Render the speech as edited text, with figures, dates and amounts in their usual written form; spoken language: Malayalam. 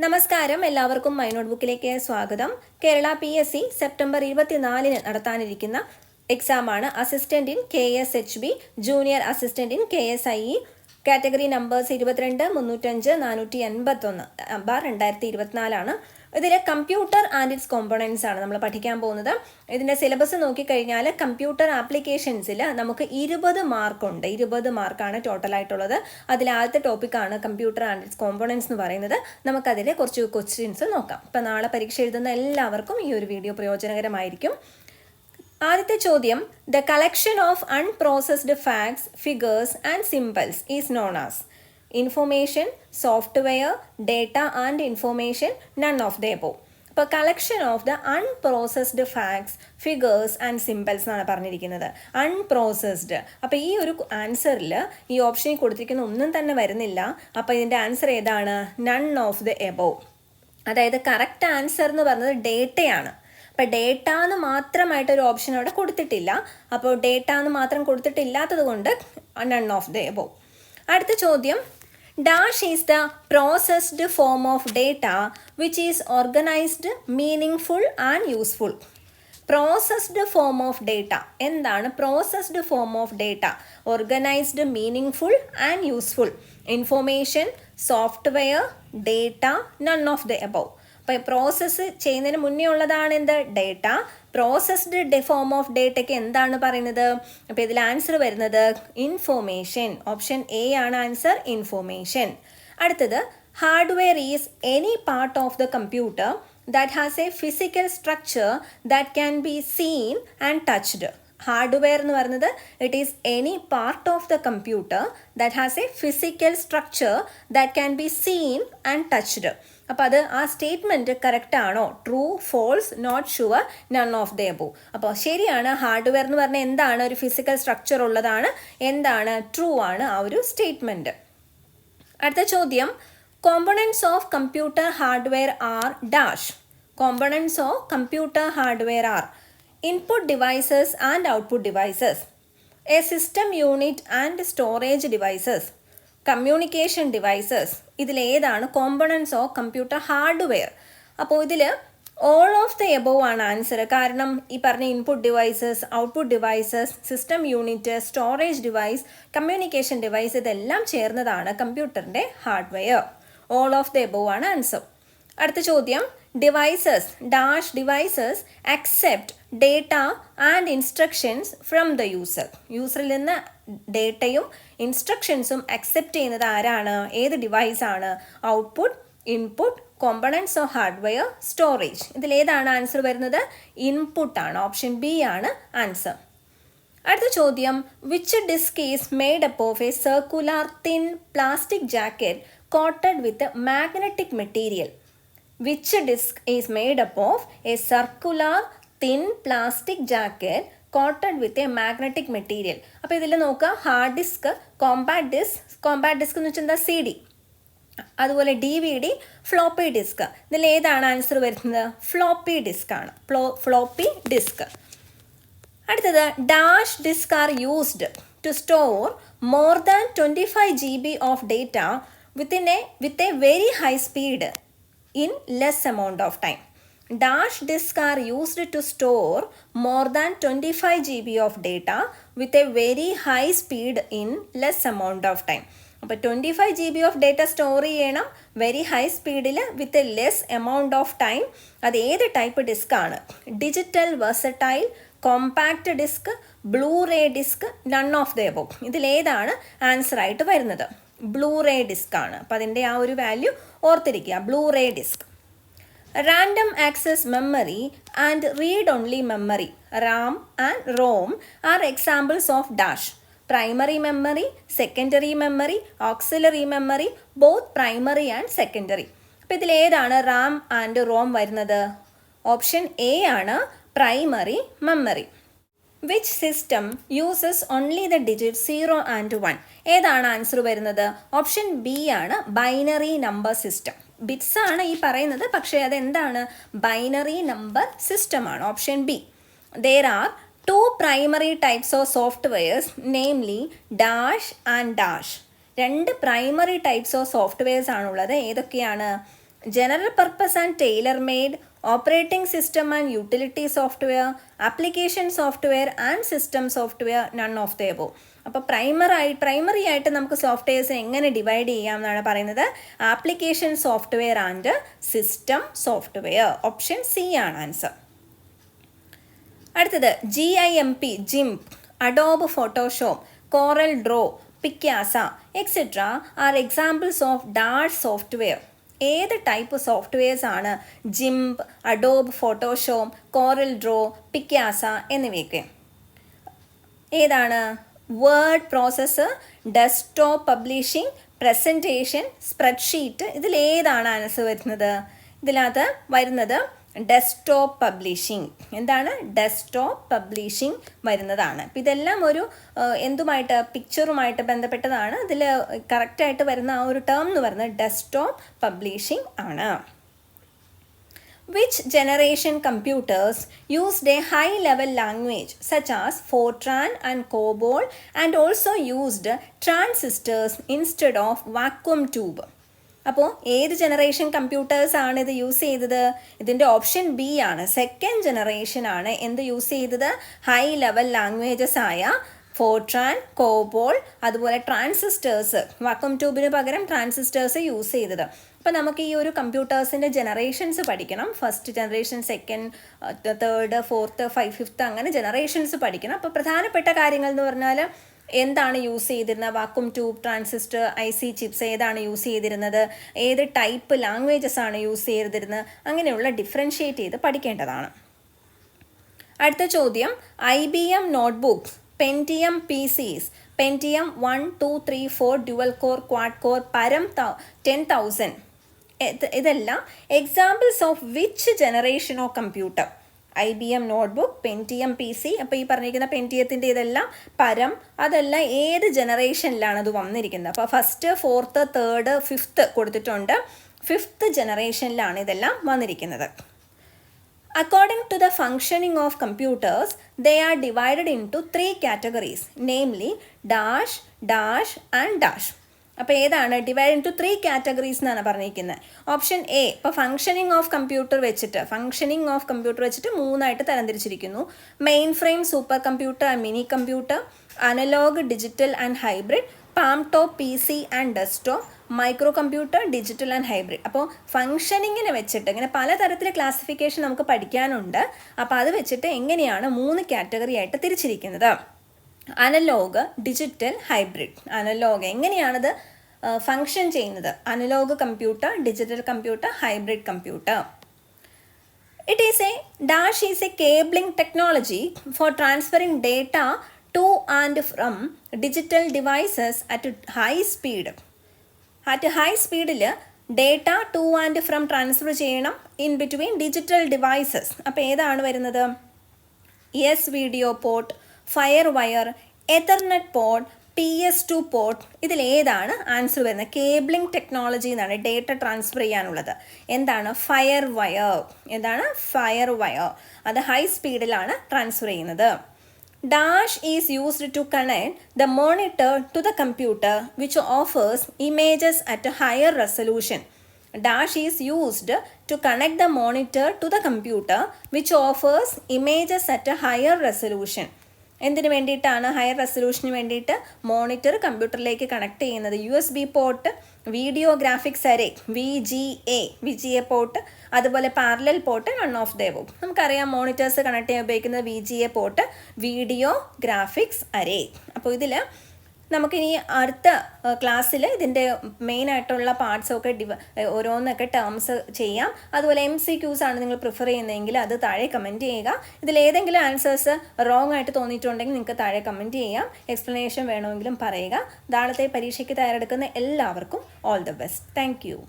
നമസ്കാരം, എല്ലാവർക്കും മൈ നോട്ട്ബുക്കിലേക്ക് സ്വാഗതം. കേരള PSC സെപ്റ്റംബർ 24 നടത്താനിരിക്കുന്ന എക്സാമാണ് assistant in KSHB, junior assistant in KSIE. Category numbers 22, 305, 451/2024. ഇതിൽ കമ്പ്യൂട്ടർ ആൻഡ് ഇറ്റ്സ് കോമ്പണൻസ് ആണ് നമ്മൾ പഠിക്കാൻ പോകുന്നത്. ഇതിൻ്റെ സിലബസ് നോക്കിക്കഴിഞ്ഞാൽ കമ്പ്യൂട്ടർ ആപ്ലിക്കേഷൻസിൽ നമുക്ക് 20 മാർക്കുണ്ട്. 20 മാർക്കാണ് ടോട്ടലായിട്ടുള്ളത്. അതിൽ ആദ്യത്തെ ടോപ്പിക്കാണ് കമ്പ്യൂട്ടർ ആൻഡ് ഇറ്റ്സ് കോമ്പണൻസ് എന്ന് പറയുന്നത്. നമുക്കതിൽ കുറച്ച് ക്വസ്റ്റ്യൻസ് നോക്കാം. ഇപ്പം നാളെ പരീക്ഷ എഴുതുന്ന എല്ലാവർക്കും ഈ ഒരു വീഡിയോ പ്രയോജനകരമായിരിക്കും. ആദ്യത്തെ ചോദ്യം, the collection of unprocessed facts, figures and symbols is known as information, software, data and information, none of the above. അപ്പോൾ collection of the unprocessed facts, figures and symbols എന്നാണ് പറഞ്ഞിരിക്കുന്നത്. അൺപ്രോസസ്ഡ്. അപ്പോൾ ഈ ഒരു ആൻസറിൽ ഈ ഓപ്ഷനിൽ കൊടുത്തിരിക്കുന്ന ഒന്നും തന്നെ വരുന്നില്ല. അപ്പോൾ ഇതിൻ്റെ ആൻസർ ഏതാണ്? None of the above. അതായത് കറക്റ്റ് ആൻസർ എന്ന് പറയുന്നത് ഡേറ്റയാണ്. അപ്പോൾ ഡേറ്റ എന്ന് മാത്രമായിട്ടൊരു ഓപ്ഷൻ അവിടെ കൊടുത്തിട്ടില്ല. അപ്പോൾ ഡേറ്റ എന്ന് മാത്രം കൊടുത്തിട്ടില്ലാത്തത് കൊണ്ട് നൺ ഓഫ് ദ എബോവ്. അടുത്ത ചോദ്യം, dash is the processed form of data which is organised, meaningful and useful. Processed form of data എന്താണ്? Processed form of data organised, meaningful and useful. Information, software, data, none of the above. അപ്പോൾ പ്രോസസ്സ് ചെയ്യുന്നതിന് മുന്നേ ഉള്ളതാണ് എന്ത്? ഡേറ്റ. പ്രോസസ്ഡ് ഫോം ഓഫ് ഡേറ്റയ്ക്ക് എന്താണ് പറയുന്നത്? അപ്പോൾ ഇതിൽ ആൻസർ വരുന്നത് ഇൻഫോർമേഷൻ. ഓപ്ഷൻ എ ആണ് ആൻസർ, ഇൻഫോർമേഷൻ. അടുത്തത്, hardware is any part of the computer that has a physical structure that can be seen and touched. Hardware എന്ന് പറയുന്നത് it is any part of the computer that has a physical structure that can be seen and touched. അപ്പോൾ അത് ആ സ്റ്റേറ്റ്മെൻറ്റ് കറക്റ്റ് ആണോ? True, false, not sure, none of the above. അപ്പോൾ ശരിയാണ്. ഹാർഡ്വെയർ എന്ന് പറഞ്ഞാൽ എന്താണ്? ഒരു ഫിസിക്കൽ സ്ട്രക്ചർ ഉള്ളതാണ്. എന്താണ്? ട്രൂ ആണ് ആ ഒരു സ്റ്റേറ്റ്മെൻറ്റ്. അടുത്ത ചോദ്യം, components of computer hardware are dash. Components of computer hardware are input devices and output devices, a system unit and storage devices, communication devices. ഇതിലേതാണ് കോമ്പണൻസ് ഓഫ് കമ്പ്യൂട്ടർ ഹാർഡ്വെയർ? അപ്പോൾ ഇതിൽ ഓൾ ഓഫ് ദ എബോവ് ആണ് ആൻസർ. കാരണം ഈ പറഞ്ഞ input devices, output devices, system unit, storage device, communication device ഇതെല്ലാം ചേർന്നതാണ് കമ്പ്യൂട്ടറിൻ്റെ hardware. All of the above ആണ് ആൻസർ. അടുത്ത ചോദ്യം, devices dash devices accept data and instructions from the user. യൂസറിൽ നിന്ന് ഡേറ്റയും ഇൻസ്ട്രക്ഷൻസും അക്സെപ്റ്റ് ചെയ്യുന്നത് ആരാണ്? ഏത് ഡിവൈസാണ്? Output, input, components of hardware, storage. ഇതിലേതാണ് ആൻസർ വരുന്നത്? ഇൻപുട്ടാണ്. ഓപ്ഷൻ ബി ആണ് ആൻസർ. അടുത്ത ചോദ്യം, which disk is made up of a circular thin plastic jacket coated with magnetic material. Which disk is made up of a circular thin plastic jacket coated with a magnetic material. അപ്പോൾ ഇതിൽ നോക്കുക, ഹാർഡ് ഡിസ്ക്, കോമ്പാക്ട് ഡിസ്ക് എന്ന് വെച്ചാൽ എന്താ? CD. അതുപോലെ DVD, ഫ്ലോപ്പി ഡിസ്ക്. ഇതിൽ ഏതാണ് ആൻസർ വരുന്നത്? ഫ്ലോപ്പി ഡിസ്ക് ആണ്. Floppy disk. അടുത്തത്, dash disk are used to store more than 25 GB of data with a very high speed in less amount of time. Dash disk are used to store more than 25 GB of data with a very high speed in less amount of time. അപ്പോൾ 25 GB ഓഫ് ഡേറ്റ സ്റ്റോർ ചെയ്യണം വെരി ഹൈ സ്പീഡിൽ with a less amount of time. അത് ഏത് ടൈപ്പ് ഡിസ്ക് ആണ്? Digital, versatile, compact disk, Blu ray disk, none of the above. ഇതിലേതാണ് ആൻസർ ആയിട്ട് വരുന്നത്? ബ്ലൂറേ ഡിസ്ക് ആണ്. അപ്പോൾ അതിൻ്റെ ആ ഒരു വാല്യൂ ഓർത്തിരിക്കുക, blu ray disc. Random access memory and read only memory, RAM and ROM, are examples of dash. Primary memory, secondary memory, auxiliary memory, both primary and secondary. അപ്പോൾ ഇതിലേതാണ് റാം ആൻഡ് റോം വരുന്നത്? ഓപ്ഷൻ എ ആണ് primary memory. Which system uses only the digit 0 and 1? ഏതാണ് ആൻസർ വരുന്നത്? ഓപ്ഷൻ ബി ആണ് ബൈനറി നമ്പർ സിസ്റ്റം. ബിറ്റ്സ് ആണ് ഈ പറയുന്നത്, പക്ഷേ അതെന്താണ്? ബൈനറി നമ്പർ സിസ്റ്റം ആണ്. Option B. There are two primary types of softwares, namely dash and dash. രണ്ട് പ്രൈമറി ടൈപ്സ് ഓഫ് സോഫ്റ്റ്വെയർസ് ആണുള്ളത്. ഏതൊക്കെയാണ്? general purpose and tailor-made, operating system and utility software, application software and system software, none of the above. അപ്പോൾ പ്രൈമറി ആയിട്ട് നമുക്ക് സോഫ്റ്റ്വെയർസിനെ എങ്ങനെ ഡിവൈഡ് ചെയ്യാം എന്നാണ് പറയുന്നത്. Application software and system software. Option C ആണ് ആൻസർ. അടുത്തത് GIMP, GIMP, Adobe Photoshop, Corel Draw, Picasa, etc. are examples of DAS software. ഏത് ടൈപ്പ് സോഫ്റ്റ്വെയർസ് ആണ് GIMP, Adobe Photoshop, Corel Draw, Picasa എന്നിവയൊക്കെ? ഏതാണ്? Word processor, desktop publishing, presentation, spreadsheet, ഇതിലേതാണ് ആൻസർ വരുന്നത്? ഇതിനകത്ത് വരുന്നത് ഡെസ്ക്ടോപ്പ് പബ്ലിഷിംഗ്. എന്താണ്? ഡെസ്ക്ടോപ്പ് പബ്ലിഷിംഗ് വരുന്നതാണ്. അപ്പം ഇതെല്ലാം ഒരു എന്തുമായിട്ട്, പിക്ചറുമായിട്ട് ബന്ധപ്പെട്ടതാണ്. ഇതിൽ കറക്റ്റായിട്ട് വരുന്ന ആ ഒരു ടേം എന്ന് പറയുന്നത് ഡെസ്ക്ടോപ്പ് പബ്ലിഷിംഗ് ആണ്. Which generation computers used a high-level language such as Fortran and COBOL and also used transistors instead of vacuum tube? അപ്പോൾ ഏത് ജനറേഷൻ കമ്പ്യൂട്ടേഴ്സ് ആണ് ഇത് യൂസ് ചെയ്തത്? ഇതിൻ്റെ ഓപ്ഷൻ ബി ആണ്. സെക്കൻഡ് ജനറേഷൻ ആണ് എന്ത് യൂസ് ചെയ്തത്? ഹൈ ലെവൽ ലാംഗ്വേജസ് ആയ ഫോർട്രാൻ, കോബോൾ, അതുപോലെ ട്രാൻസിസ്റ്റേഴ്സ്, വാക്വം ട്യൂബിന് പകരം ട്രാൻസിസ്റ്റേഴ്സ് യൂസ് ചെയ്തത്. അപ്പോൾ നമുക്ക് ഈ ഒരു കമ്പ്യൂട്ടേഴ്സിൻ്റെ ജനറേഷൻസ് പഠിക്കണം. First generation, second, third, fourth, fifth അങ്ങനെ ജനറേഷൻസ് പഠിക്കണം. അപ്പോൾ പ്രധാനപ്പെട്ട കാര്യങ്ങൾ എന്ന് പറഞ്ഞാൽ എന്താണ് യൂസ് ചെയ്തിരുന്നത്? Vacuum tube, transistor, IC chips ഏതാണ് യൂസ് ചെയ്തിരുന്നത്? ഏത് ടൈപ്പ് ലാംഗ്വേജസ് ആണ് യൂസ് ചെയ്തിരുന്നത്? അങ്ങനെയുള്ള ഡിഫറൻഷ്യേറ്റ് ചെയ്ത് പഠിക്കേണ്ടതാണ്. അടുത്ത ചോദ്യം, IBM notebooks, Pentium PCs, Pentium 1, 2, 3, 4, dual core, quad core, പരം 10,000, ഇതെല്ലാം examples of which generation of computer? IBM notebook, Pentium PC. അപ്പോൾ ഈ പറഞ്ഞിരിക്കുന്ന പെൻറ്റിയത്തിൻ്റെ ഇതെല്ലാം പരം, അതെല്ലാം ഏത് ജനറേഷനിലാണ് അത് വന്നിരിക്കുന്നത്? അപ്പോൾ ഫസ്റ്റ്, ഫോർത്ത്, തേർഡ്, ഫിഫ്ത്ത് കൊടുത്തിട്ടുണ്ട്. ഫിഫ്ത്ത് ജനറേഷനിലാണ് ഇതെല്ലാം വന്നിരിക്കുന്നത്. According to the functioning of computers, they are divided into 3 categories, namely dash, dash and dash. അപ്പോൾ ഏതാണ്? ഡിവൈഡ് ഇൻ ടു 3 categories എന്നാണ് പറഞ്ഞിരിക്കുന്നത്. Option A. ഇപ്പോൾ ഫംഗ്ഷനിങ് ഓഫ് കമ്പ്യൂട്ടർ വെച്ചിട്ട് 3ആയിട്ട് തരംതിരിച്ചിരിക്കുന്നു. Mainframe, super computer and mini computer, analog, digital and hybrid, palmtop, PC and desktop, micro computer, digital and hybrid. അപ്പോൾ ഫംഗ്ഷനിങ്ങിനെ വെച്ചിട്ട് ഇങ്ങനെ പലതരത്തിലെ ക്ലാസിഫിക്കേഷൻ നമുക്ക് പഠിക്കാനുണ്ട്. അപ്പോൾ അത് വെച്ചിട്ട് എങ്ങനെയാണ് 3 കാറ്റഗറി ആയിട്ട് തിരിച്ചിരിക്കുന്നത്? Analog, digital, hybrid. അനലോഗ് എങ്ങനെയാണത് ഫങ്ഷൻ ചെയ്യുന്നത്? Analog computer, digital computer, hybrid computer. Dash is a cabling technology for transferring data to and from digital devices at high speed. At high speedil data to and from transfer ചെയ്യണം in between digital devices. അപ്പോൾ ഏതാണ് വരുന്നത്? yes video port, fire wire, ethernet port, PS2 port. ഇതിലേതാണ് ആൻസർ വരുന്നത്? കേബിളിംഗ് ടെക്നോളജി എന്നാണ് ഡേറ്റ ട്രാൻസ്ഫർ ചെയ്യാനുള്ളത്. എന്താണ്? Fire wire. എന്താണ്? Fire wire. അത് ഹൈ സ്പീഡിലാണ് ട്രാൻസ്ഫർ ചെയ്യുന്നത്. Dash is used to connect the monitor to the computer which offers images at a higher resolution. Dash is used to connect the monitor to the computer which offers images at a higher resolution. എന്തിനു വേണ്ടിയിട്ടാണ്? ഹയർ റെസൊല്യൂഷന് വേണ്ടിയിട്ട് മോണിറ്റർ കമ്പ്യൂട്ടറിലേക്ക് കണക്ട് ചെയ്യുന്നത്. USB port, video graphics array, VGA port, അതുപോലെ parallel port, none of the above. നമുക്കറിയാം മോണിറ്റേഴ്സ് കണക്ട് ചെയ്യാൻ ഉപയോഗിക്കുന്ന VGA പോർട്ട്, വീഡിയോ ഗ്രാഫിക്സ് അരേ. അപ്പോൾ ഇതിൽ നമുക്കിനി അടുത്ത ക്ലാസ്സിൽ ഇതിൻ്റെ മെയിനായിട്ടുള്ള പാർട്സൊക്കെ ഓരോന്നൊക്കെ ടേംസ് ചെയ്യാം. അതുപോലെ MCQs ആണ് നിങ്ങൾ പ്രിഫർ ചെയ്യുന്നതെങ്കിൽ അത് താഴെ കമൻറ്റ് ചെയ്യുക. ഇതിലേതെങ്കിലും ആൻസേഴ്സ് റോങ് ആയിട്ട് തോന്നിയിട്ടുണ്ടെങ്കിൽ നിങ്ങൾക്ക് താഴെ കമൻറ്റ് ചെയ്യാം. എക്സ്പ്ലനേഷൻ വേണമെങ്കിലും പറയുക. നാളത്തെ പരീക്ഷയ്ക്ക് തയ്യാറെടുക്കുന്ന എല്ലാവർക്കും all the best. Thank you.